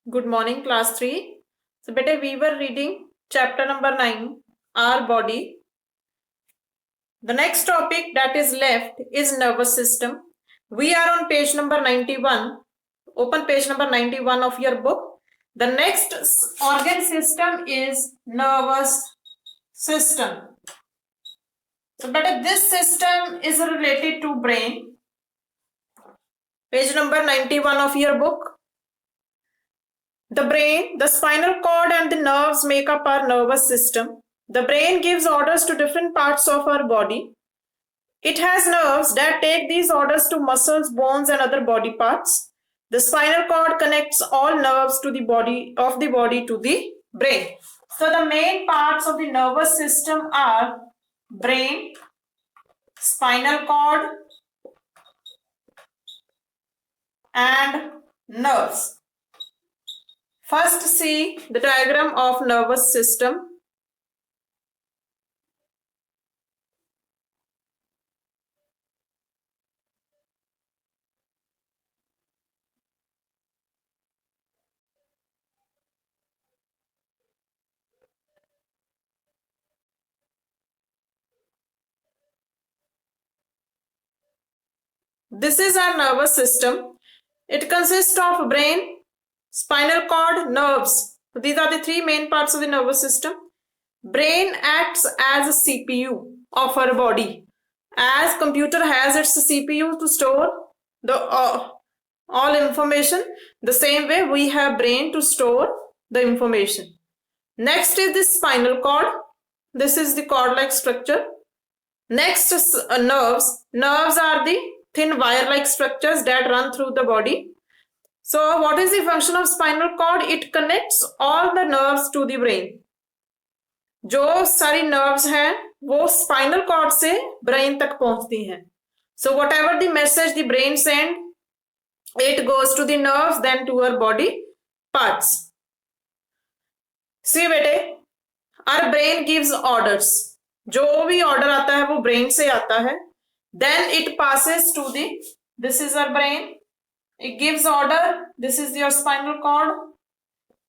Good morning, class 3. So, beta, we were reading chapter number 9, our body. The next topic that is left is nervous system. We are on page number 91. Open page number 91 of your book. The next organ system is nervous system. So, beta, this system is related to brain. Page number 91 of your book. The brain, the spinal cord and the nerves make up our nervous system. The brain gives orders to different parts of our body. It has nerves that take these orders to muscles, bones and other body parts. The spinal cord connects all nerves to the body to the brain. So the main parts of the nervous system are brain, spinal cord and nerves. First, see the diagram of nervous system. This is our nervous system. It consists of brain, spinal cord, nerves. These are the three main parts of the nervous system. Brain acts as a CPU of our body. As computer has its CPU to store the all information, the same way we have brain to store the information. Next is the spinal cord. This is the cord-like structure. Next is nerves. Nerves are the thin wire-like structures that run through the body. So what is the function of spinal cord? It connects all the nerves to the brain. जो सारी nerves हैं वो spinal cord से brain तक पहुंचती हैं. So whatever the message the brain send, it goes to the nerves, then to our body parts. See बेटे, our brain gives orders. जो भी order आता है वो brain से आता है. Then it passes to the, this is our brain. It gives order. This is your spinal cord.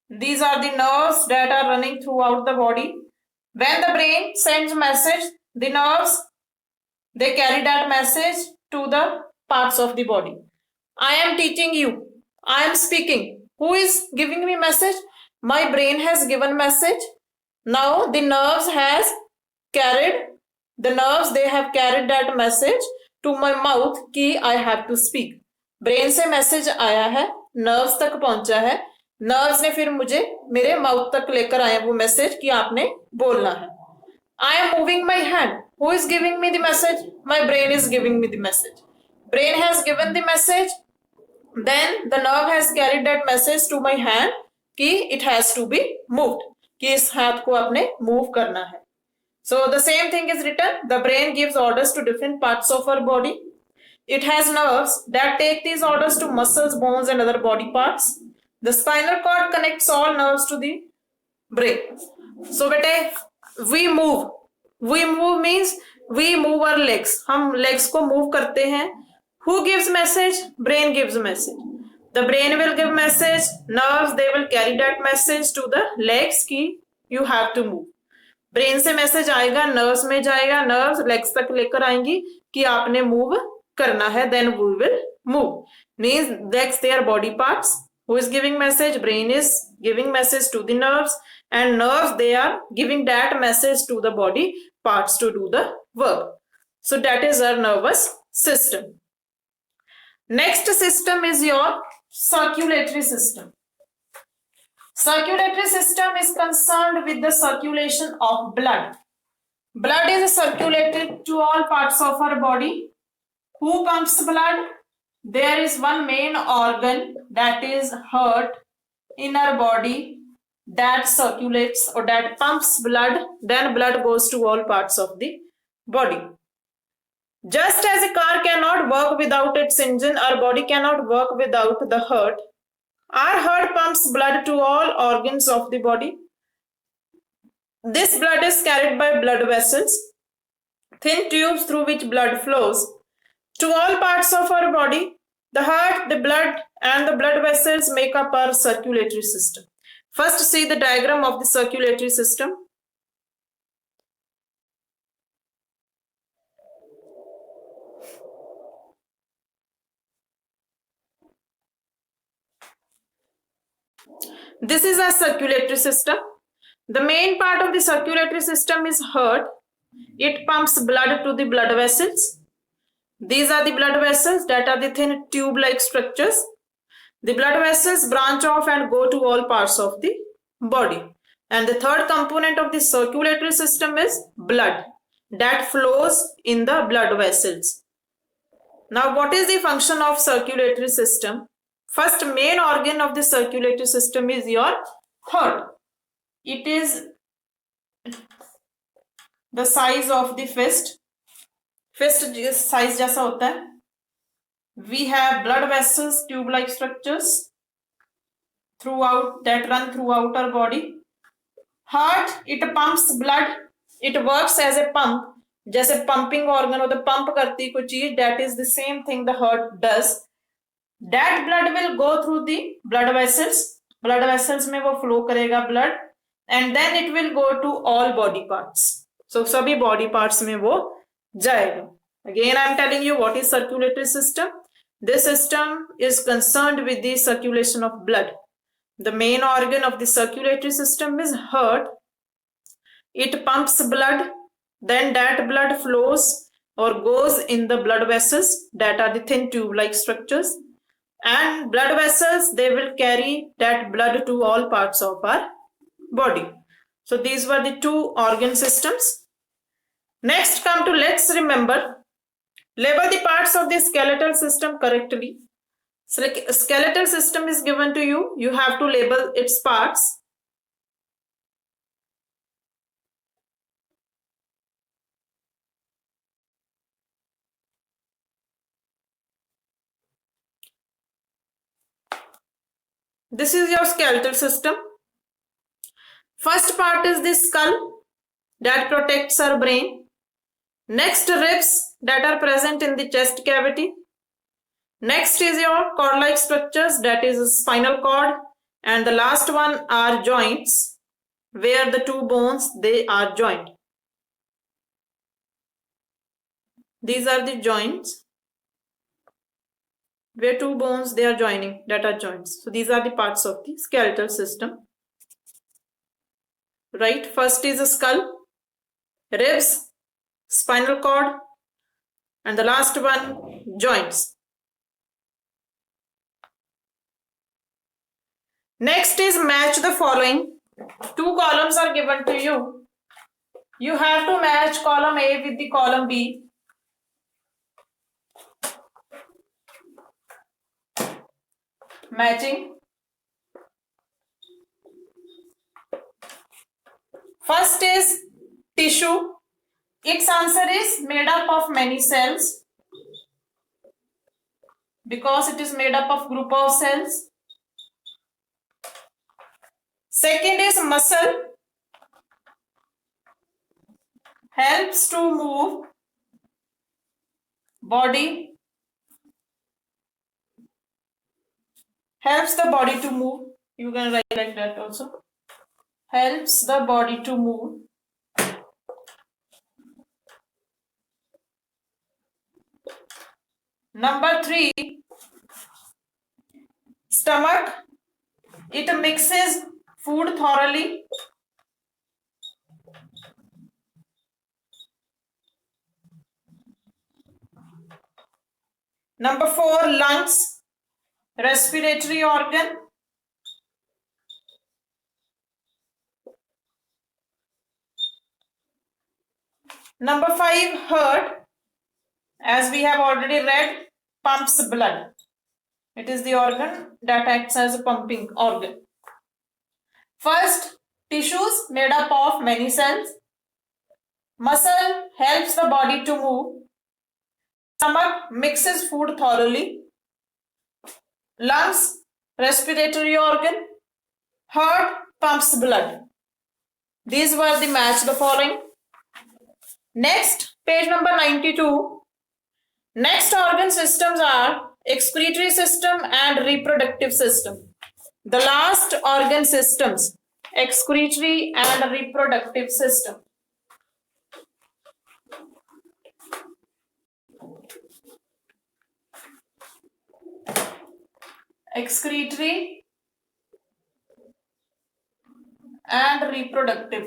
These are the nerves that are running throughout the body. When the brain sends message, the nerves, they carry that message to the parts of the body. I am teaching you. I am speaking. Who is giving me message? My brain has given message. Now the nerves has carried, the nerves, they have carried that message to my mouth कि I have to speak. Brain से message आया है, nerves तक पहुंचा है, nerves ने फिर मुझे मेरे माउथ तक लेकर आया वो मैसेज कि आपने बोलना है. I am moving my hand. Who is giving me the message? My brain is giving me the message. Brain has given the message. Then the nerve has carried that message to my hand कि it has to be moved. कि इस हाथ को आपने move करना है. So the same thing is written. The brain gives orders to different parts of our body. It has nerves that take these orders to muscles, bones and other body parts. The spinal cord connects all nerves to the brain. So bete, we move. We move means we move our legs. हम legs को move करते हैं. Who gives message? Brain gives message. The brain will give message. Nerves, they will carry that message to the legs कि you have to move. Brain से message आएगा, nerves में जाएगा, nerves legs तक लेकर आएंगी कि आपने मूव करना है, then we will move. Means legs, they are body parts. Who is giving message? Brain is giving message to the nerves, and nerves, they are giving that message to the body parts to do the work. So that is our nervous system. Next system is your circulatory system. Circulatory system is concerned with the circulation of blood. Blood is circulated to all parts of our body. Who pumps blood? There is one main organ, that is heart, in our body, that circulates or that pumps blood. Then blood goes to all parts of the body. Just as a car cannot work without its engine, our body cannot work without the heart. Our heart pumps blood to all organs of the body. This blood is carried by blood vessels, thin tubes through which blood flows to all parts of our body. The heart, the blood, and the blood vessels make up our circulatory system. First, see the diagram of the circulatory system. This is our circulatory system. The main part of the circulatory system is heart. It pumps blood to the blood vessels. These are the blood vessels that are the thin tube-like structures. The blood vessels branch off and go to all parts of the body. And the third component of the circulatory system is blood that flows in the blood vessels. Now, what is the function of circulatory system? First main organ of the circulatory system is your heart. It is the size of the fist. Fist size जैसा होता है. We have blood vessels, tube-like structures that run throughout our body. Heart, it pumps blood. It works as a pump. जैसे pumping organ होता है, pump करती कोई चीज. That is the same thing the heart does. That blood will go through the blood vessels. Blood vessels में वो flow करेगा blood, and then it will go to all body parts. So सभी body parts में वो जाएगा. Again, I am telling you what is circulatory system. This system is concerned with the circulation of blood. The main organ of the circulatory system is heart. It pumps blood, then that blood flows or goes in the blood vessels that are the thin tube-like structures. And blood vessels, they will carry that blood to all parts of our body. So these were the two organ systems. Next, let's remember. Label the parts of the skeletal system correctly. So skeletal system is given to you. You have to label its parts. This is your skeletal system. First part is the skull that protects our brain. Next, ribs that are present in the chest cavity. Next is your cord-like structures, that is spinal cord. And the last one are joints, where the two bones, they are joined. These are the joints, where two bones, they are joining, that are joints. So these are the parts of the skeletal system. Right, first is the skull, ribs, spinal cord, and the last one, joints. Next is match the following. Two columns are given to you. You have to match column A with the column B. Matching. First is tissue. Its answer is made up of many cells because it is made up of group of cells. Second is muscle. Helps to move body. Helps the body to move. You can write like that also. Helps the body to move. Number 3, stomach. It mixes food thoroughly. Number 4, lungs, respiratory organ. Number 5, heart. As we have already read, pumps blood. It is the organ that acts as a pumping organ. First, tissues made up of many cells. Muscle helps the body to move. Stomach mixes food thoroughly. Lungs, respiratory organ. Heart pumps blood. These were the match the following. Next, page number 92. Next organ systems are excretory system and reproductive system. The last organ systems, excretory and reproductive system. Excretory and reproductive.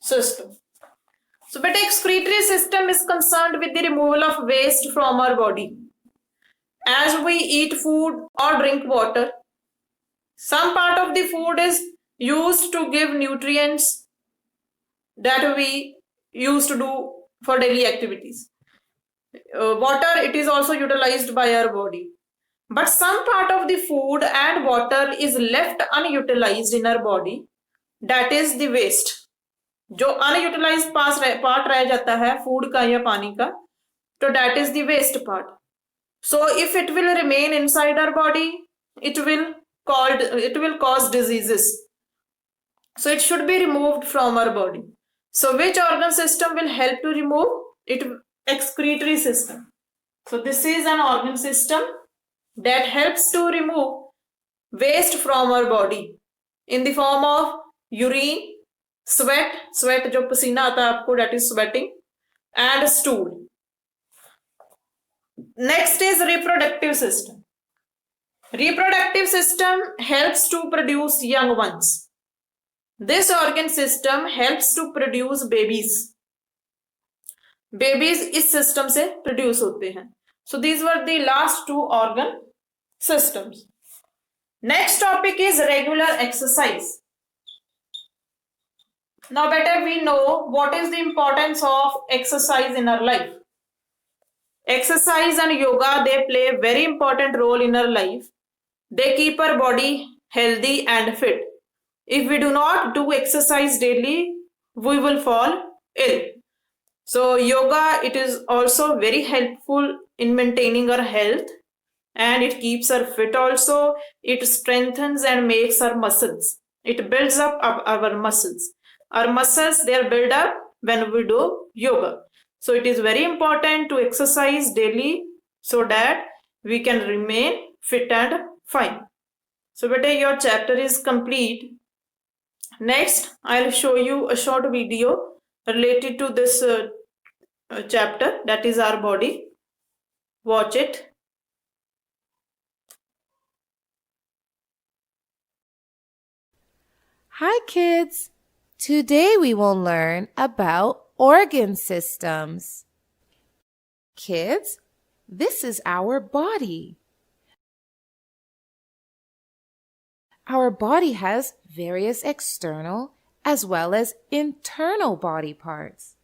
System. So, but excretory system is concerned with the removal of waste from our body. As we eat food or drink water, some part of the food is used to give nutrients that we used to do for daily activities. Water, it is also utilized by our body. But some part of the food and water is left unutilized in our body. That is the waste. जो unutilised part रह जाता है food का या पानी का, तो that is the waste part. So if it will remain inside our body, it will cause diseases. So it should be removed from our body. So which organ system will help to remove it? Excretory system. So this is an organ system that helps to remove waste from our body in the form of urine, sweat जो पसीना आता है आपको, that is sweating, and stool. Next is reproductive system. Reproductive system helps to produce young ones. This organ system helps to produce babies. Babies इस system से produce होते हैं. So these were the last two organ systems. Next topic is regular exercise. Now better we know what is the importance of exercise in our life. Exercise and yoga, they play a very important role in our life. They keep our body healthy and fit. If we do not do exercise daily, we will fall ill. So yoga, it is also very helpful in maintaining our health, and it keeps us fit also. It strengthens and makes our muscles. It builds up our muscles. Our muscles, they are built up when we do yoga. So it is very important to exercise daily so that we can remain fit and fine. So beta, your chapter is complete. Next, I'll show you a short video related to this chapter, that is our body. Watch it. Hi kids! Today we will learn about organ systems. Kids, this is our body. Our body has various external as well as internal body parts.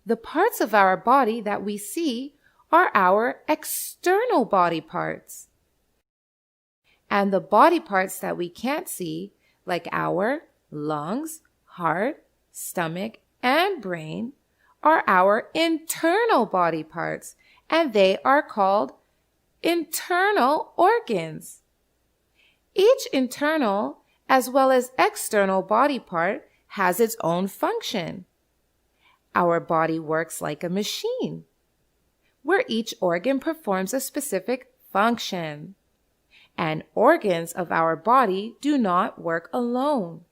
The parts of our body that we see are our external body parts. And the body parts that we can't see, like our lungs, heart, stomach, and brain, are our internal body parts, and they are called internal organs. Each internal as well as external body part has its own function. Our body works like a machine, where each organ performs a specific function. And organs of our body do not work alone.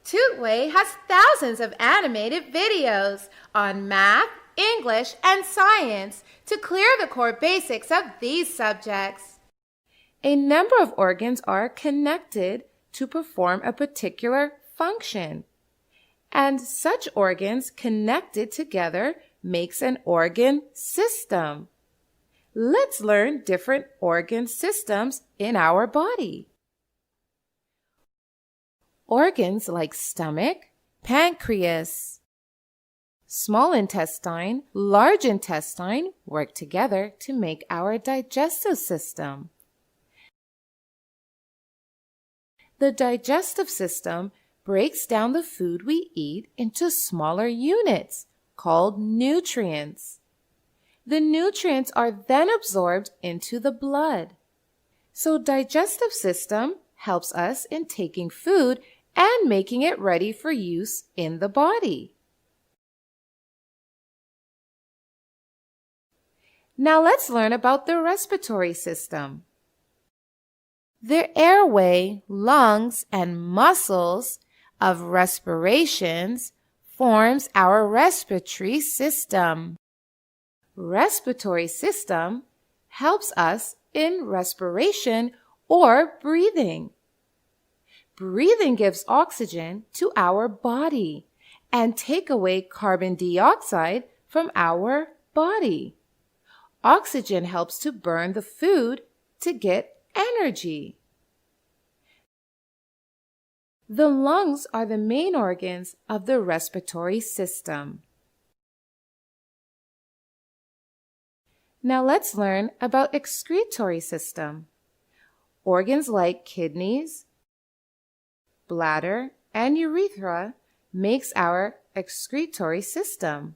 Tootway has thousands of animated videos on math, English, and science to clear the core basics of these subjects. A number of organs are connected to perform a particular function, and such organs connected together makes an organ system. Let's learn different organ systems in our body. Organs like stomach, pancreas, small intestine, large intestine work together to make our digestive system. The digestive system breaks down the food we eat into smaller units called nutrients. The nutrients are then absorbed into the blood. So digestive system helps us in taking food and making it ready for use in the body. Now let's learn about the respiratory system. The airway, lungs, and muscles of respirations forms our respiratory system. Respiratory system helps us in respiration or breathing. Breathing gives oxygen to our body and take away carbon dioxide from our body. Oxygen helps to burn the food to get energy. The lungs are the main organs of the respiratory system. Now let's learn about excretory system. Organs like kidneys, bladder, and urethra makes our excretory system.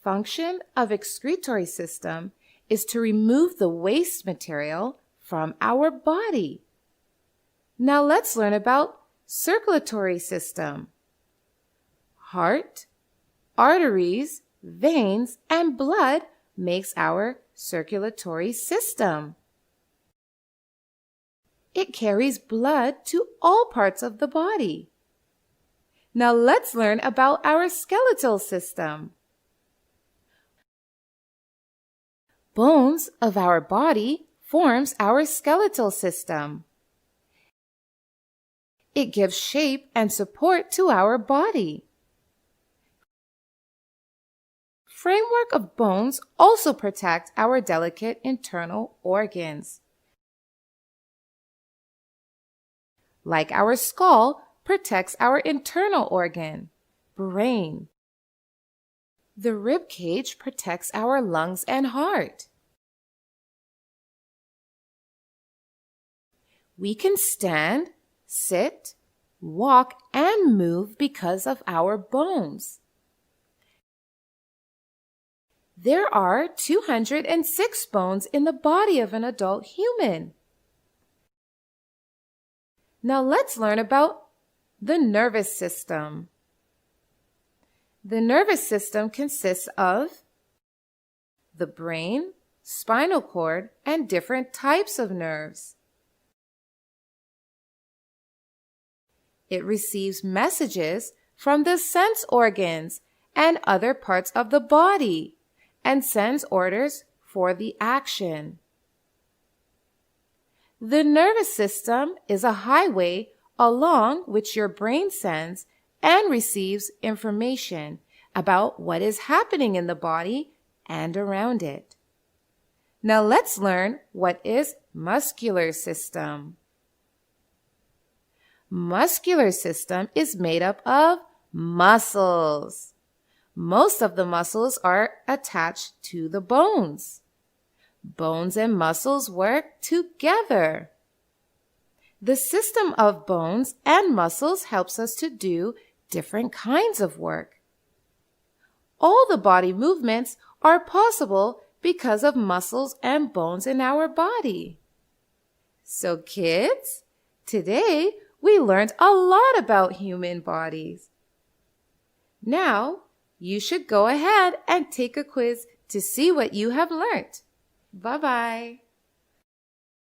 Function of excretory system is to remove the waste material from our body. Now let's learn about circulatory system. Heart, arteries, veins, and blood makes our circulatory system. It carries blood to all parts of the body. Now let's learn about our skeletal system. Bones of our body forms our skeletal system. It gives shape and support to our body. Framework of bones also protect our delicate internal organs. Like our skull protects our internal organ, brain. The rib cage protects our lungs and heart. We can stand, sit, walk, and move because of our bones. There are 206 bones in the body of an adult human. Now let's learn about the nervous system. The nervous system consists of the brain, spinal cord, and different types of nerves. It receives messages from the sense organs and other parts of the body and sends orders for the action. The nervous system is a highway along which your brain sends and receives information about what is happening in the body and around it. Now let's learn what is muscular system. Muscular system is made up of muscles. Most of the muscles are attached to the bones. Bones and muscles work together. The system of bones and muscles helps us to do different kinds of work. All the body movements are possible because of muscles and bones in our body. So kids, today we learned a lot about human bodies. Now, you should go ahead and take a quiz to see what you have learned. Bye-bye.